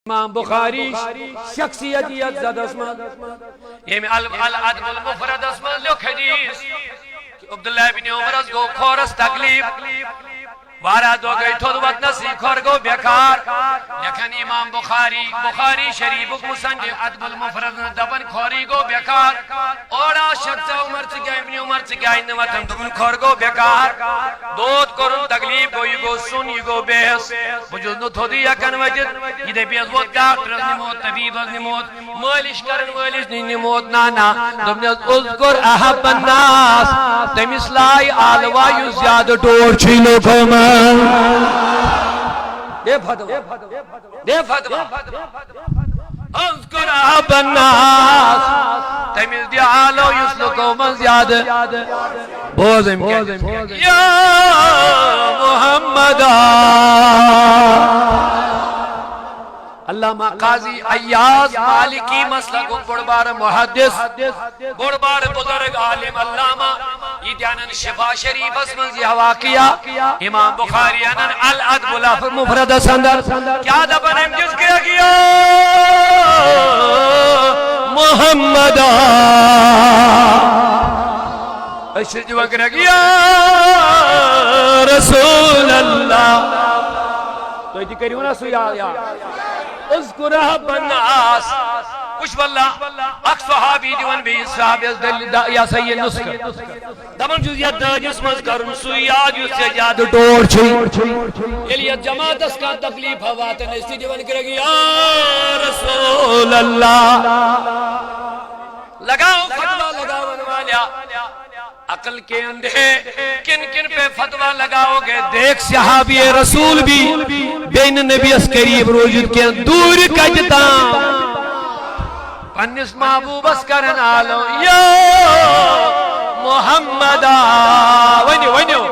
امام بخاری شخصیت زد اسمد یمی الادب المفرد اسمد لوک حدیث عبداللہ بن عمر از گو کھورس تکلیف وارا دو گئی تھود وقت نسی کھور گو بیکار لیکن امام بخاری شریف مسنج ادب المفرد دبن کھوری گو بیکار اوڑا شخص عمر چگئی ابن عمر چگئی نواتم دبن کھور گو بیکار دود کرن تکلیف گو یہ گو سن یہ گو بحث بجوز نو تھودی یکن وجد یہ دے بیز وہ ڈاکٹر از نموت طبیب از نموت مالش کرن مالش نہیں نموت نانا دبن اذکر احب الناس تمیس لائی آلوا یو زیادہ ڈور چھیلو کھوما دے فتوہ اذکر احب الناس تمیز دی آلو یسلکو من زیادہ بوزم یا محمد علامہ قاضی عیاض مالکی مسلک بڑبار محدث بڑبار بزرگ عالم علامہ یہ دیانن شفا شریف اسمن یہ واقعہ امام بخاری انن الادب المفرد سندر کیا دبن ہم جس کے گیا محمد اشر جو اگر گیا رسول اللہ تو یہ کریوں نا سو یا اذکر احب الناس کچھ واللہ اک صحابی دیون بھی صحابی یا سید نسکر دمن جزیت جس مز کرن سوئی آج اس سے جاد ڈور چھئی الیت جماعت اس کا تکلیف ہواتن اس نے دیون کرے گی یا رسول اللہ لگاؤ فتوہ لگاؤ انوالیا عقل کے اندھے کن کن پہ فتوہ لگاؤ گے دیکھ صحابی رسول بھی بین نبی اس قریب روجد کے دور کجتا پنس محبوب اس کرن آلو یا محمد ونیو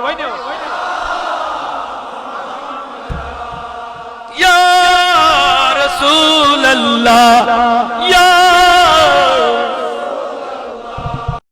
یا رسول اللہ